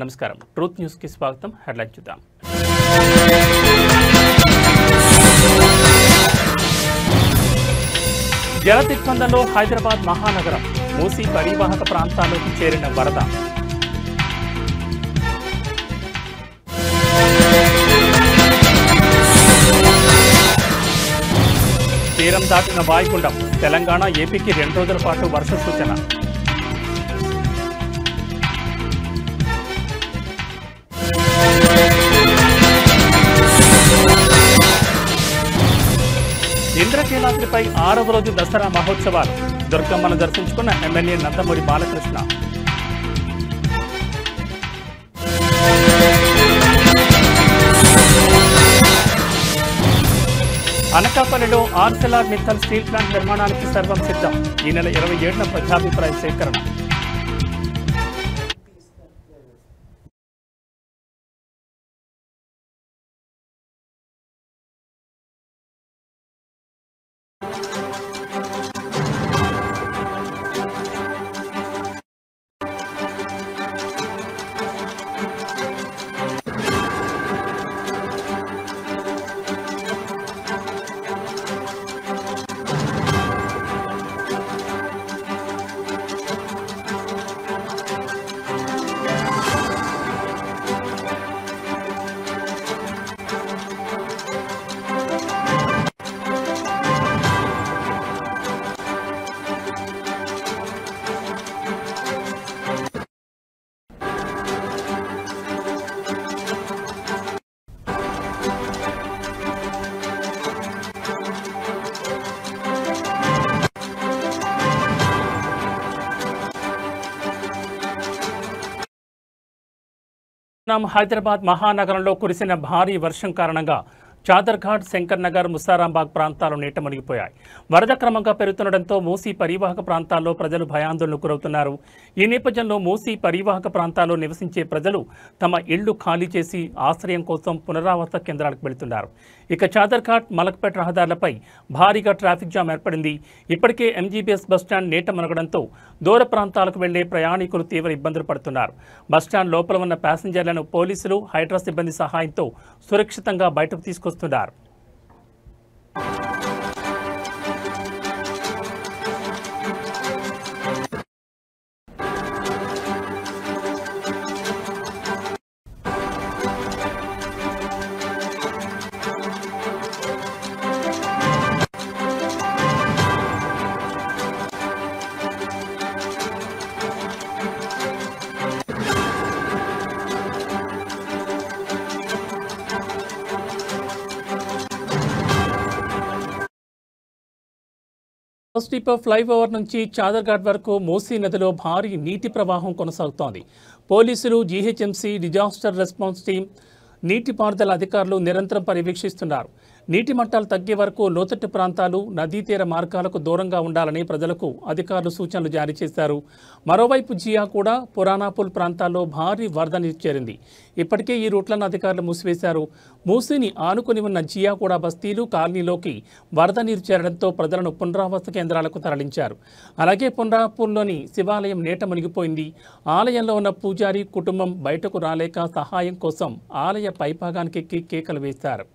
నమస్కారం. Truth news కి స్వాగతం. హెడ్లైన్ చూద్దాం. జల దిగ్బంధంలో హైదరాబాద్ మహానగరం. మూసీ పరివాహక ప్రాంతాల్లోకి చేరిన వరద. తీరం దాటిన వాయుగుండం. తెలంగాణ, ఏపీకి 2 రోజుల పాటు వర్ష సూచన. ఇంద్రకీలాద్రిపై 6వ రోజు దసరా మహోత్సవాలు. దుర్గమ్మను దర్శించుకున్న ఎమ్మెల్యే నందమూరి బాలకృష్ణ. అనకాపల్లిలో ఆర్సెలార్ మిత్తల్ స్టీల్ ప్లాంట్ నిర్మాణానికి సర్వం సిద్ధం. ఈ నెల 27న ప్రజాభిప్రాయ సేకరణ. హైదరాబాద్ మహానగరంలో కురిసిన భారీ వర్షం కారణంగా చాదర్ఘాట్, శంకర్ నగర్, ముసారాంబాగ్ ప్రాంతాలు నీట మునిగిపోయాయి. వరద క్రమంగా పెరుగుతుండటంతో మూసీ పరివాహక ప్రాంతాల్లో ప్రజలు భయాందోళనకు గురవుతున్నారు. ఈ నేపథ్యంలో మూసీ పరివాహక ప్రాంతాల్లో నివసించే ప్రజలు తమ ఇళ్లు ఖాళీ చేసి ఆశ్రయం కోసం పునరావాస కేంద్రాలకు వెళుతున్నారు. ఇక చాదర్ఘాట్, మలక్పేట్ రహదారులపై భారీగా ట్రాఫిక్ జామ్ ఏర్పడింది. ఇప్పటికే ఎంజీబీఎస్ బస్టాండ్ నీట మునగడంతో దూర ప్రాంతాలకు వెళ్లే ప్రయాణికులు తీవ్ర ఇబ్బందులు పడుతున్నారు. బస్టాండ్ లోపల ఉన్న ప్యాసింజర్లను పోలీసులు, హైడ్రా సిబ్బంది సహాయంతో సురక్షితంగా బయటకు తీసుకొస్తున్నారు. ఫస్ట్ డిపో ఫ్లైఓవర్ నుంచి చాదర్ఘాట్ వరకు మూసీ నదిలో భారీ నీటి ప్రవాహం కొనసాగుతోంది. పోలీసులు, జీహెచ్ఎంసీ, డిజాస్టర్ రెస్పాన్స్ టీం, నీటిపారుదల అధికారులు నిరంతరం పర్యవేక్షిస్తున్నారు. నీటి మట్టాలు తగ్గే వరకు లోతట్టు ప్రాంతాలు, నదీ తీర మార్గాలకు దూరంగా ఉండాలని ప్రజలకు అధికారులు సూచనలు జారీ చేశారు. మరోవైపు జియా కూడా, పురాణాపూల్ ప్రాంతాల్లో భారీ వరద నీరు చేరింది. ఇప్పటికే ఈ రూట్లను అధికారులు మూసివేశారు. మూసీని ఆనుకుని ఉన్న జియా కూడా బస్తీలు, కాలనీలోకి వరద నీరు చేరడంతో ప్రజలను పునరావాస కేంద్రాలకు తరలించారు. అలాగే పురాణాపూల్లోని శివాలయం నీట మునిగిపోయింది. ఆలయంలో ఉన్న పూజారి కుటుంబం బయటకు రాలేక సహాయం కోసం ఆలయ పైభాగానికి ఎక్కి కేకలు వేశారు.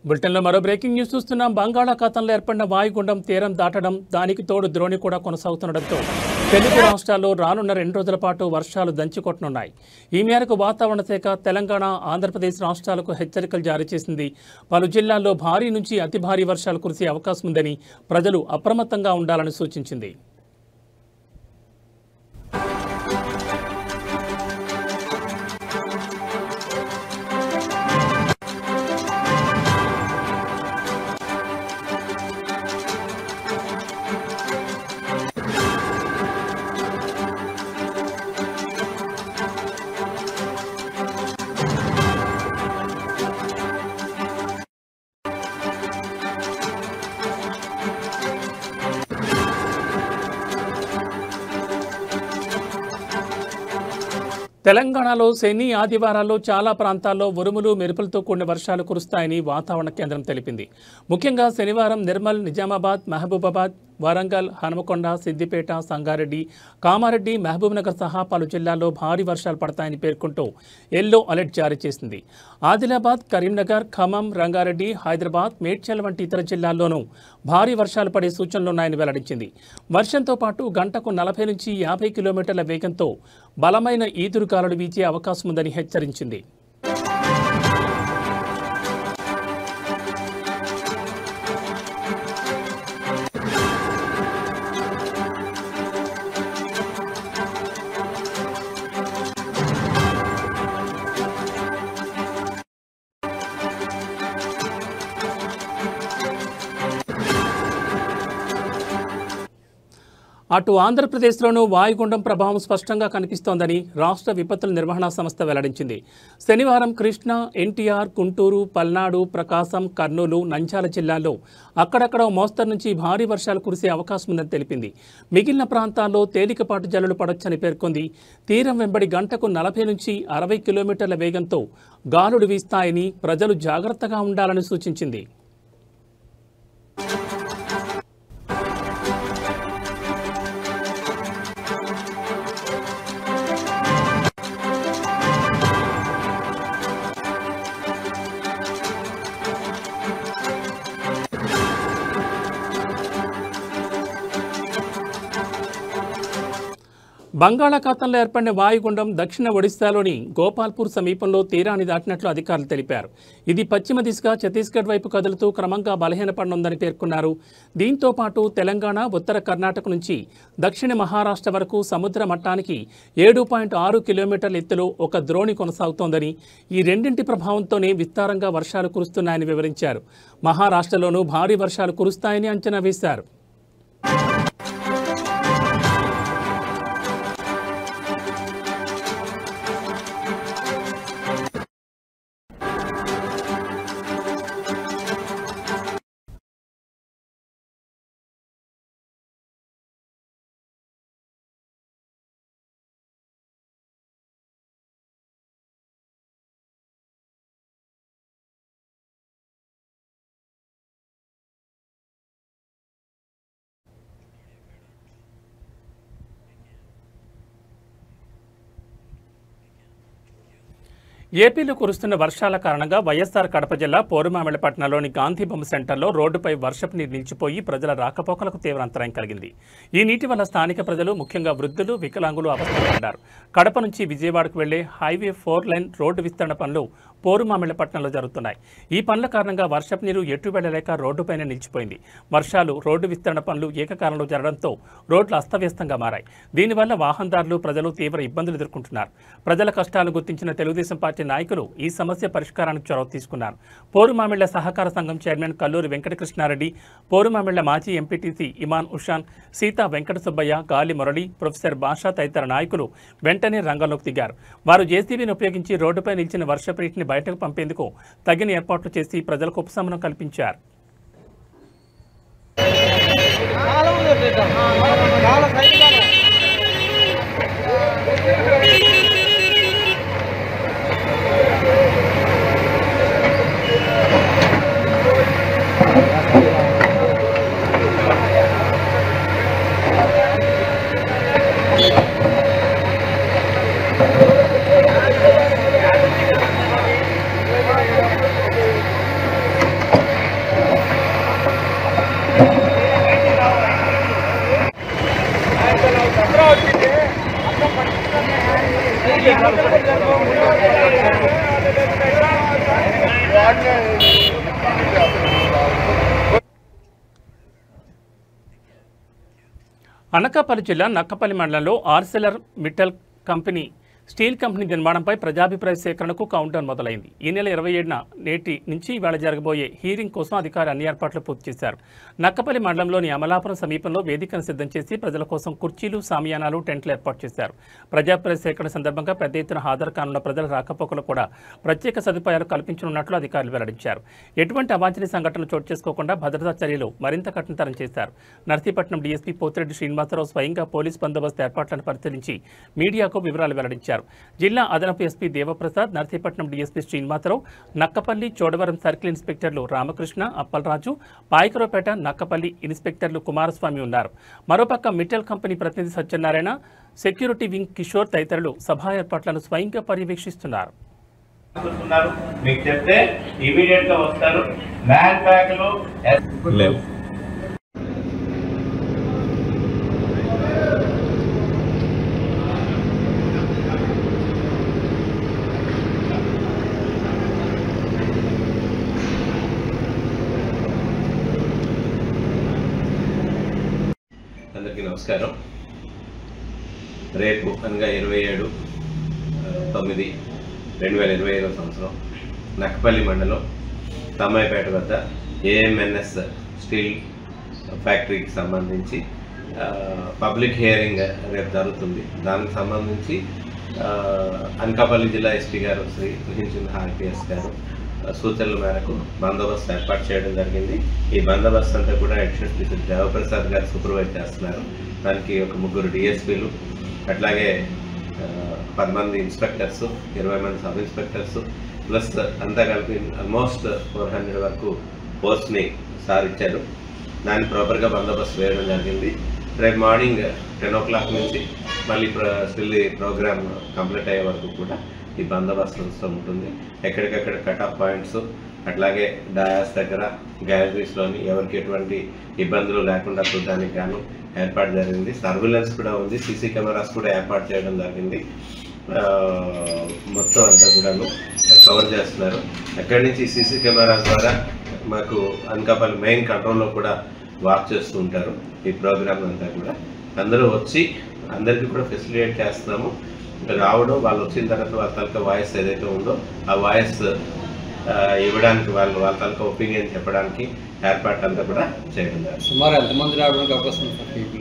బులెటిన్లో మరో బ్రేకింగ్ న్యూస్ చూస్తున్నాం. బంగాళాఖాతంలో ఏర్పడిన వాయుగుండం తీరం దాటడం, దానికి తోడు ద్రోణి కూడా కొనసాగుతుండటంతో తెలుగు రాష్ట్రాల్లో రానున్న 2 రోజుల పాటు వర్షాలు దంచుకొట్టనున్నాయి. ఈ మేరకు వాతావరణ శాఖ తెలంగాణ, ఆంధ్రప్రదేశ్ రాష్ట్రాలకు హెచ్చరికలు జారీ చేసింది. పలు జిల్లాల్లో భారీ నుంచి అతి భారీ వర్షాలు కురిసే అవకాశం ఉందని ప్రజలు అప్రమత్తంగా ఉండాలని సూచించింది. తెలంగాణలో శని, ఆదివారాల్లో చాలా ప్రాంతాల్లో ఉరుములు, మెరుపులతో కూడిన వర్షాలు కురుస్తాయని వాతావరణ కేంద్రం తెలిపింది. ముఖ్యంగా శనివారం నిర్మల్, నిజామాబాద్, మహబూబాబాద్, వరంగల్, హనుమకొండ, సిద్దిపేట, సంగారెడ్డి, కామారెడ్డి, మహబూబ్నగర్ సహా పలు జిల్లాల్లో భారీ వర్షాలు పడతాయని పేర్కొంటూ ఎల్లో అలర్ట్ జారీ చేసింది. ఆదిలాబాద్, కరీంనగర్, ఖమ్మం, రంగారెడ్డి, హైదరాబాద్, మేడ్చల్ వంటి ఇతర జిల్లాల్లోనూ భారీ వర్షాలు పడే సూచనలున్నాయని వెల్లడించింది. వర్షంతో పాటు గంటకు 40 నుంచి 50 కిలోమీటర్ల వేగంతో బలమైన ఈదురుగాలులు వీచే అవకాశం ఉందని హెచ్చరించింది. అటు ఆంధ్రప్రదేశ్లోనూ వాయుగుండం ప్రభావం స్పష్టంగా కనిపిస్తోందని రాష్ట్ర విపత్తుల నిర్వహణ సంస్థ వెల్లడించింది. శనివారం కృష్ణా, ఎన్టీఆర్, గుంటూరు, పల్నాడు, ప్రకాశం, కర్నూలు, నంద్యాల జిల్లాల్లో అక్కడక్కడ మోస్తరు నుంచి భారీ వర్షాలు కురిసే అవకాశం ఉందని తెలిపింది. మిగిలిన ప్రాంతాల్లో తేలికపాటి జల్లులు పడొచ్చని పేర్కొంది. తీరం వెంబడి గంటకు 40 నుంచి 60 కిలోమీటర్ల వేగంతో గాలులు వీస్తాయని ప్రజలు జాగ్రత్తగా ఉండాలని సూచించింది. బంగాళాఖాతంలో ఏర్పడిన వాయుగుండం దక్షిణ ఒడిశాలోని గోపాల్పూర్ సమీపంలో తీరాన్ని దాటినట్లు అధికారులు తెలిపారు. ఇది పశ్చిమ దిశగా ఛత్తీస్గఢ్ వైపు కదులుతూ క్రమంగా బలహీనపడనుందని పేర్కొన్నారు. దీంతో పాటు తెలంగాణ, ఉత్తర కర్ణాటక నుంచి దక్షిణ మహారాష్ట్ర వరకు సముద్ర మట్టానికి 7.6 కిలోమీటర్ల ఎత్తులో ఒక ద్రోణి కొనసాగుతోందని, ఈ రెండింటి ప్రభావంతోనే విస్తారంగా వర్షాలు కురుస్తున్నాయని వివరించారు. మహారాష్ట్రలోనూ భారీ వర్షాలు కురుస్తాయని అంచనా వేశారు. ఏపీలో కురుస్తున్న వర్షాల కారణంగా వైఎస్ఆర్ కడప జిల్లా పోరుమామిళ్లపట్నంలోని గాంధీ బొమ్మ సెంటర్లో రోడ్డుపై వర్షపు నీరు నిలిచిపోయి ప్రజల రాకపోకలకు తీవ్ర అంతరాయం కలిగింది. ఈ నీటి వల్ల స్థానిక ప్రజలు, ముఖ్యంగా వృద్ధులు, వికలాంగులు అవస్థపడ్డారు. కడప నుంచి విజయవాడకు వెళ్లే హైవే 4 లైన్ రోడ్డు విస్తరణ పనులు పోరుమామిళ్లపట్నంలో జరుగుతున్నాయి. ఈ పనుల కారణంగా వర్షపు నీరు ఎటు వెళ్లలేక రోడ్డుపైన నిలిచిపోయింది. వర్షాలు, రోడ్డు విస్తరణ పనులు ఏకకాలంలో జరగడంతో రోడ్లు అస్తవ్యస్తంగా మారాయి. దీనివల్ల వాహనదారులు, ప్రజలు తీవ్ర ఇబ్బందులు ఎదుర్కొంటున్నారు. ప్రజల కష్టాలను గుర్తించిన తెలుగుదేశం పార్టీ నాయకులు ఈ సమస్య పరిష్కారానికి చొరవ తీసుకున్నారు. పోరుమామిళ్ల సహకార సంఘం చైర్మన్ కల్లూరి వెంకటకృష్ణారెడ్డి, పోరుమామిళ్ల మాజీ ఎంపీటీసీ ఇమాన్ ఉషాన్, సీతా వెంకట సుబ్బయ్య, గాలి మురళి, ప్రొఫెసర్ భాషా తదితర నాయకులు వెంటనే రంగంలోకి దిగారు. వారు జేసీబీని ఉపయోగించి రోడ్డుపై నిలిచిన వర్షపు నీటిని బయటకు పంపేందుకు తగిన ఏర్పాట్లు చేసి ప్రజలకు ఉపశమనం కల్పించారు. అనకాపల్లి జిల్లా నక్కపల్లి మండలంలో Arcelor Mittal company steel company నిర్మాణంపై ప్రజాభిప్రాయ సేకరణకు కౌంటౌన్ మొదలైంది. ఈ నెల 27న నేటి నుంచి ఇవాళ జరగబోయే హీరింగ్ కోసం అధికారులు అన్ని ఏర్పాట్లు పూర్తి చేశారు. నక్కపల్లి మండలంలోని అమలాపురం సమీపంలో వేదికను సిద్ధం చేసి ప్రజల కోసం కుర్చీలు, సామియానాలు, టెంట్లు ఏర్పాటు చేశారు. ప్రజాభిప్రాయ సేకరణ సందర్భంగా పెద్ద ఎత్తున హాజరు కానున్న ప్రజల రాకపోకలు కూడా ప్రత్యేక సదుపాయాలు కల్పించనున్నట్లు అధికారులు వెల్లడించారు. ఎటువంటి అవాంఛనీయ సంఘటనలు చోటు చేసుకోకుండా భద్రతా చర్యలు మరింత కఠినతరం చేశారు. నర్సీపట్నం డీఎస్పీ పోతిరెడ్డి శ్రీనివాసరావు స్వయంగా పోలీస్ బందోబస్తు ఏర్పాట్లను పరిశీలించి మీడియాకు వివరాలు వెల్లడించారు. జిల్లా అదనపు SP Devaprasad, Narsipatnam DSP Srinivasarao, Nakkapalli, Chodavaram circle ఇన్స్పెక్టర్లు రామకృష్ణ, అప్పలరాజు, పాయకరావుపేట, నక్కపల్లి ఇన్స్పెక్టర్లు కుమారస్వామి ఉన్నారు. మరోపక్క మిట్టల్ కంపెనీ ప్రతినిధి సత్యనారాయణ, సెక్యూరిటీ వింగ్ కిషోర్ తదితరులు సభా ఏర్పాట్లను స్వయంగా పర్యవేక్షిస్తున్నారు. మీకు చెప్తే ఇమీడియట్ గా వస్తారు. ల్యాండ్ బ్యాక్ లో అందరికీ నమస్కారం. రేపు అనగా 27/9/2025 సంవత్సరం నక్కపల్లి మండలం తమ్మాయిపేట వద్ద ఏఎంఎన్ఎస్ స్టీల్ ఫ్యాక్టరీకి సంబంధించి పబ్లిక్ హియరింగ్ రేపు జరుగుతుంది. దానికి సంబంధించి అనకాపల్లి జిల్లా ఎస్పీ గారు శ్రీ హించింద ఆర్పిఎస్ గారు సూచనల మేరకు బందోబస్తు ఏర్పాటు చేయడం జరిగింది. ఈ బందోబస్తు అంతా కూడా అడిషనల్ స్పీకర్ దేవప్రసాద్ గారు సూపర్వైజ్ చేస్తున్నారు. దానికి ఒక 3 డిఎస్పీలు, అట్లాగే 10 మంది ఇన్స్పెక్టర్స్, 20 మంది సబ్ ఇన్స్పెక్టర్స్, ప్లస్ అంతా కలిపి ఆల్మోస్ట్ 400 వరకు పోస్ట్ని సార్ ఇచ్చారు. దాన్ని ప్రాపర్గా బందోబస్తు వేయడం జరిగింది. రేపు మార్నింగ్ 10 o'clock నుంచి మళ్ళీ స్టిల్ ప్రోగ్రామ్ కంప్లీట్ అయ్యే వరకు కూడా ఈ బందోబస్తు ఉంటుంది. ఎక్కడికక్కడ కట్ ఆఫ్ పాయింట్స్, అట్లాగే డయాస్ దగ్గర, గ్యాలరీస్లోని ఎవరికి ఎటువంటి ఇబ్బందులు లేకుండా చూడడానికి గాను ఏర్పాటు జరిగింది. సర్వేలెన్స్ కూడా ఉంది, సీసీ కెమెరాస్ కూడా ఏర్పాటు చేయడం జరిగింది. మొత్తం అంతా కూడాను కవర్ చేస్తున్నారు. అక్కడి నుంచి సీసీ కెమెరాస్ ద్వారా మాకు అనకాపల్లి మెయిన్ కంట్రోల్లో కూడా వాక్ చేస్తూ ఉంటారు. ఈ ప్రోగ్రామ్ అంతా కూడా అందరూ వచ్చి అందరికీ కూడా ఫెసిలిటేట్ చేస్తున్నాము. రావడం, వాళ్ళు వచ్చిన తర్వాత వాళ్ళ తాలూకా వాయిస్ ఏదైతే ఉందో ఆ వాయిస్ ఇవ్వడానికి, వాళ్ళ తాలూకా ఒపీనియన్ చెప్పడానికి ఏర్పాటు అంతా కూడా చేయడం జరిగింది. సుమారు ఎంతమంది రావడానికి అవకాశం ఉంది?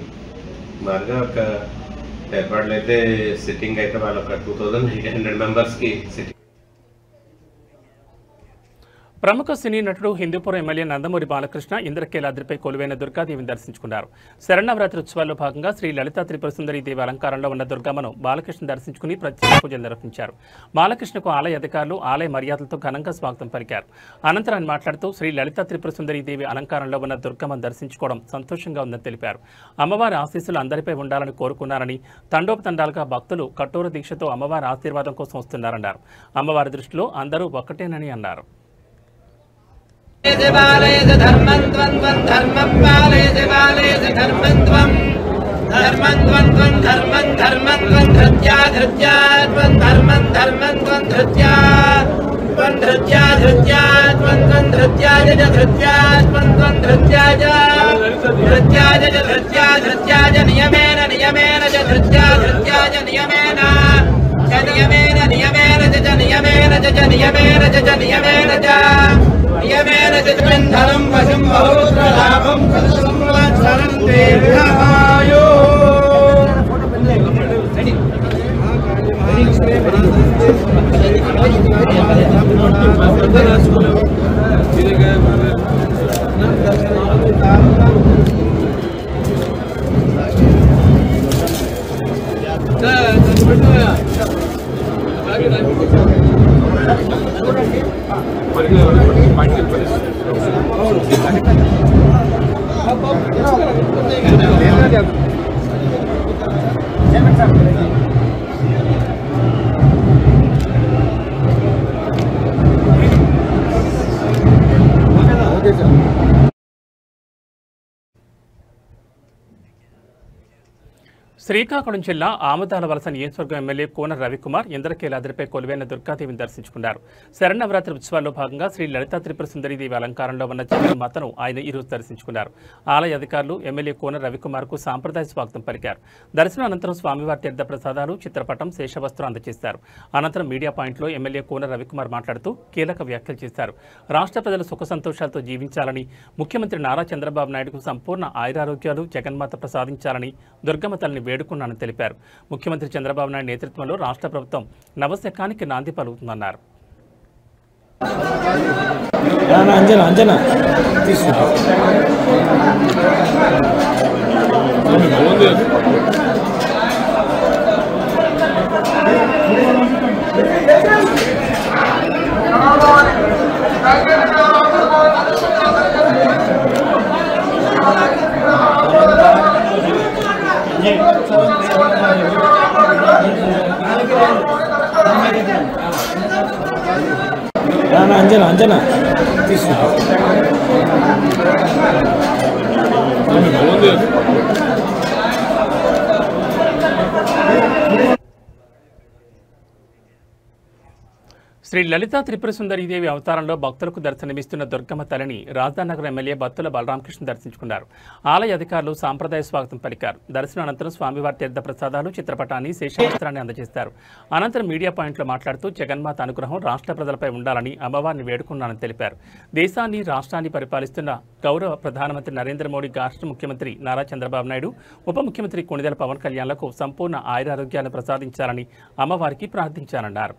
సుమారుగా ఒక ఏర్పాట్లు అయితే సిట్టింగ్ అయితే వాళ్ళు ఒక 2800 మెంబర్స్కి సిట్టింగ్. ప్రముఖ సినీ నటుడు హిందూపురం ఎమ్మెల్యే నందమూరి బాలకృష్ణ ఇంద్రకీలాద్రిపై కొలువైన దుర్గాదేవిని దర్శించుకున్నారు. శరన్నవరాత్రి ఉత్సవాల్లో భాగంగా శ్రీ లలితా త్రిపుర సుందరి దేవి అలంకారంలో ఉన్న దుర్గమ్మను బాలకృష్ణ దర్శించుకుని ప్రత్యేక పూజలు నిర్వహించారు. బాలకృష్ణకు ఆలయ అధికారులు ఆలయ మర్యాదలతో ఘనంగా స్వాగతం పలికారు. అనంతరం ఆయన మాట్లాడుతూ శ్రీ లలితా త్రిపుర సుందరి దేవి అలంకారంలో ఉన్న దుర్గమ్మను దర్శించుకోవడం సంతోషంగా ఉందని తెలిపారు. అమ్మవారి ఆశీస్సులు అందరిపై ఉండాలని కోరుకున్నారని, తండోపతండాలుగా భక్తులు కఠోర దీక్షతో అమ్మవారి ఆశీర్వాదం కోసం వస్తున్నారన్నారు. అమ్మవారి దృష్టిలో అందరూ ఒక్కటేనని అన్నారు. ధర్మంత్వం ధర్మం పాలయతి పాలయతి ధర్మంత్వం ధర్మంత్వం ధర్మం ధర్మంత్వం ధృత్యా ధృత్యాత్వం ధర్మం ధర్మంత్వం ధృత్యా త్వం ధృత్యా ధృత్యాత్వం ధృత్యాయ ధృత్యాత్వం ధృత్యాయ ధృత్యాయ ధృత్యాయ నియమేన నియమేన ధృత్యా ధృత్యాయ నియమేన నియమేన నియమేన నియమేన నియమేన నియమేన నియమేన ధనం వశం బహుత్ర లాభం సంవత్సరం దేవాయో. శ్రీకాకుళం జిల్లా ఆమదాల వలస నియోజకవర్గం ఎమ్మెల్యే కోన రవికుమార్ ఇంద్రకీలాద్రిపై కొలువైన దుర్గాదేవిని దర్శించుకున్నారు. శరన్నవరాత్రి ఉత్సవాల్లో భాగంగా శ్రీ లలితా త్రిపుర సుందరీదేవి అలంకారంలో ఉన్న జగన్మాతను ఆయన ఈరోజు దర్శించుకున్నారు. ఆలయ అధికారులు ఎమ్మెల్యే కోన రవికుమార్కు సాంప్రదాయ స్వాగతం పలికారు. దర్శనం అనంతరం స్వామివారి తీర్థ ప్రసాదాలు, చిత్రపటం, శేషవస్త్రం అందజేశారు. అనంతరం మీడియా పాయింట్లో ఎమ్మెల్యే కోన రవికుమార్ మాట్లాడుతూ కీలక వ్యాఖ్యలు చేశారు. రాష్ట్ర ప్రజలు సుఖ సంతోషాలతో జీవించాలని, ముఖ్యమంత్రి నారా చంద్రబాబు నాయుడుకు సంపూర్ణ ఆయురారోగ్యాలు జగన్మాత ప్రసాదించాలని దుర్గమ్మ తల్లిని వేడుకున్నానని తెలిపారు. ముఖ్యమంత్రి చంద్రబాబు నాయుడు నేతృత్వంలో రాష్ట్ర ప్రభుత్వం నవశకానికి నాంది పలుకుతుందన్నారు. అంజనా శ్రీ లలితా త్రిపుర సుందరీదేవి అవతారంలో భక్తులకు దర్శనమిస్తున్న దుర్గమ్మ తల్లిని రాజధానగర్ ఎమ్మెల్యే బత్తుల బలరామకృష్ణ దర్శించుకున్నారు. ఆలయ అధికారులు సాంప్రదాయ స్వాగతం పలికారు. దర్శనం అనంతరం స్వామివారి తీర్థ ప్రసాదాలు, చిత్రపటాన్ని, శేషవస్త్రాన్ని అందజేస్తారు. అనంతరం మీడియా పాయింట్లో మాట్లాడుతూ జగన్మాత అనుగ్రహం రాష్ట్ర ప్రజలపై ఉండాలని అమ్మవారిని వేడుకున్నానని తెలిపారు. దేశాన్ని, రాష్ట్రాన్ని పరిపాలిస్తున్న గౌరవ ప్రధానమంత్రి నరేంద్ర మోడీ, రాష్ట్ర ముఖ్యమంత్రి నారా చంద్రబాబు నాయుడు, ఉప ముఖ్యమంత్రి కొణిదెల పవన్ కళ్యాణ్లకు సంపూర్ణ ఆయురారోగ్యాలను ప్రసాదించాలని అమ్మవారికి ప్రార్థించానన్నారు.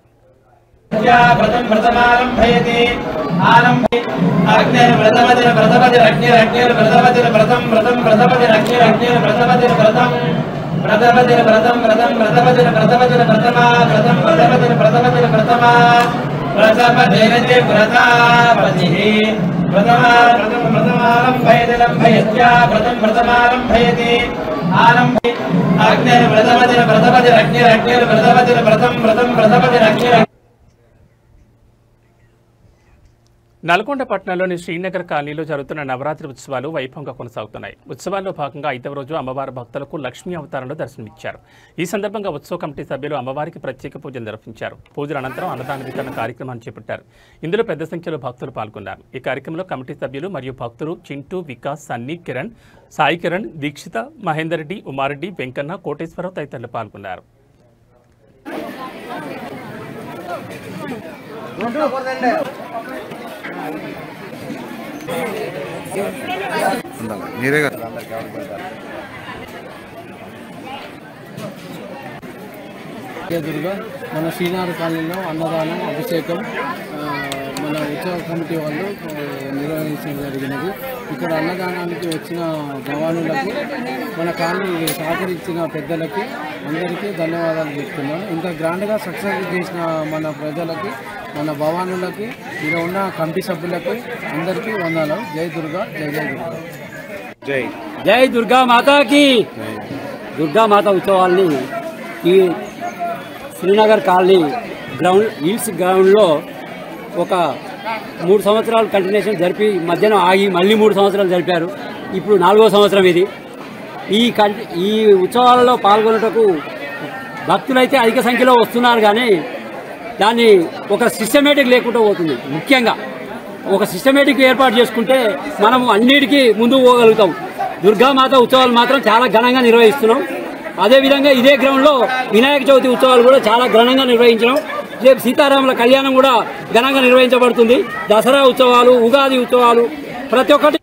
నల్గొండ పట్టణంలోని శ్రీనగర్ కాలనీలో జరుగుతున్న నవరాత్రి ఉత్సవాలు వైభవంగా కొనసాగుతున్నాయి. ఉత్సవాల్లో భాగంగా 5వ రోజు అమ్మవారి భక్తులకు లక్ష్మీ అవతారంలో దర్శనమిచ్చారు. ఈ సందర్భంగా ఉత్సవ కమిటీ సభ్యులు అమ్మవారికి ప్రత్యేక పూజలు నిర్వహించారు. పూజల అనంతరం అన్నదాన వితరణ కార్యక్రమాన్ని చేపట్టారు. ఇందులో పెద్ద సంఖ్యలో భక్తులు పాల్గొన్నారు. ఈ కార్యక్రమంలో కమిటీ సభ్యులు మరియు భక్తులు చింటూ, వికాస్, సన్నీ, కిరణ్, సాయి కిరణ్, దీక్షిత, మహేందర్ రెడ్డి, ఉమారెడ్డి, వెంకన్న, కోటేశ్వరరావు తదితరులు పాల్గొన్నారు. మీరే కదా దుర్గా మన శ్రీనగర్ కాలనీలో అన్నదానం, అభిషేకం మన ఉత్సవ కమిటీ వాళ్ళు నిర్వహించడం జరిగినది. ఇక్కడ అన్నదానానికి వచ్చిన భవానులకు, మన కాలనీ సహకరించిన పెద్దలకి అందరికీ ధన్యవాదాలు చెప్తున్నాను. ఇంత గ్రాండ్గా సక్సెస్ చేసిన మన ప్రజలకి, మన భవానులకి, ఇలా ఉన్న కమిటీ సభ్యులకి అందరికీ వందనాలు. జై దుర్గా, జై జై దుర్గా. జై జై దుర్గా మాతాకి. దుర్గామాత ఉత్సవాల్ని ఈ శ్రీనగర్ కాలనీ హిల్స్ గ్రౌండ్లో ఒక 3 సంవత్సరాలు కంటిన్యూషన్ జరిపి మధ్యన ఆగి మళ్ళీ 3 సంవత్సరాలు జరిపారు. ఇప్పుడు 4వ సంవత్సరం ఇది. ఈ ఉత్సవాలలో పాల్గొనటకు భక్తులైతే అధిక సంఖ్యలో వస్తున్నారు, కానీ దాన్ని ఒక సిస్టమేటిక్ లేకుండా పోతుంది. ముఖ్యంగా ఒక సిస్టమేటిక్ ఏర్పాటు చేసుకుంటే మనం అన్నిటికీ ముందుకు పోగలుగుతాం. దుర్గామాత ఉత్సవాలు మాత్రం చాలా ఘనంగా నిర్వహిస్తున్నాం. అదేవిధంగా ఇదే గ్రౌండ్లో వినాయక చవితి ఉత్సవాలు కూడా చాలా ఘనంగా నిర్వహించడం. రేపు సీతారాముల కళ్యాణం కూడా ఘనంగా నిర్వహించబడుతుంది. దసరా ఉత్సవాలు, ఉగాది ఉత్సవాలు, ప్రతి ఒక్కటి.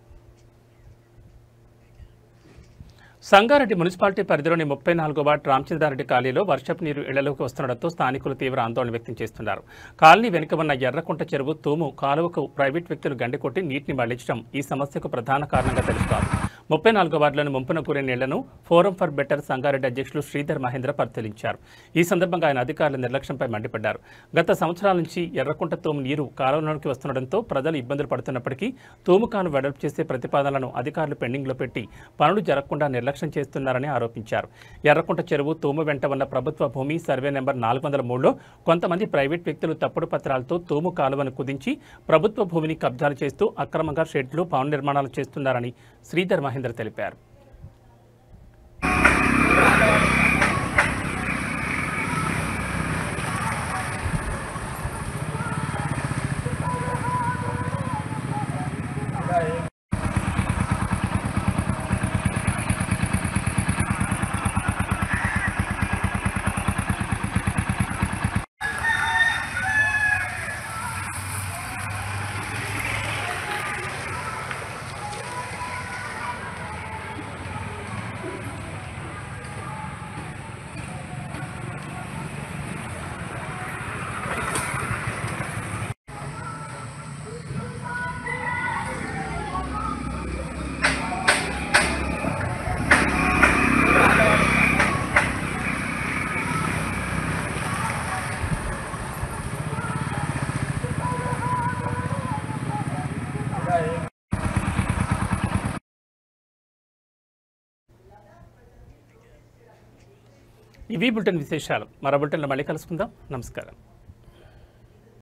సంగారెడ్డి మున్సిపాలిటీ పరిధిలోని 34వ వార్డు రామచంద్రారెడ్డి కాలనీలో వర్షపు నీరు ఇళ్లలోకి వస్తుండటంతో స్థానికులు తీవ్ర ఆందోళన వ్యక్తం చేస్తున్నారు. కాలనీ వెనుక ఉన్న ఎర్రకుంట చెరువు, తూము కాలువకు ప్రైవేట్ వ్యక్తులు గండికొట్టి నీటిని మళ్లించడం ఈ సమస్యకు ప్రధాన కారణంగా తెలుస్తోంది. 34వ వార్డులోని ముంపున గురైన ఇళ్లను ఫోరం ఫర్ బెటర్ సంగారెడ్డి అధ్యక్షులు శ్రీధర్ మహేంద్ర పరిశీలించారు. ఈ సందర్భంగా ఆయన అధికారుల నిర్లక్ష్యంపై మండిపడ్డారు. గత సంవత్సరాల నుంచి ఎర్రకుంట తూము నీరు కాలువలోకి వస్తుండటంతో ప్రజలు ఇబ్బందులు పడుతున్నప్పటికీ తూము కాను వెడల్పు చేసే ప్రతిపాదనలను అధికారులు పెండింగ్లో పెట్టి పనులు జరగకుండా నిర్లక్ష్యం చేస్తున్నారని ఆరోపించారు. ఎర్రకుంట చెరువు, తూము వెంట ఉన్న ప్రభుత్వ భూమి సర్వే నెంబర్ 403లో కొంతమంది ప్రైవేట్ వ్యక్తులు తప్పుడు పత్రాలతో తూము కాలువను కుదించి ప్రభుత్వ భూమిని కబ్జాలు చేస్తూ అక్రమంగా షెడ్లు, భవన నిర్మాణాలు చేస్తున్నారని శ్రీధర్ మహేంద్ర తెలిపారు. ఇవి బులెటిన్ విశేషాలు. మరో బులెటిన్లో మళ్ళీ కలుసుకుందాం. నమస్కారం.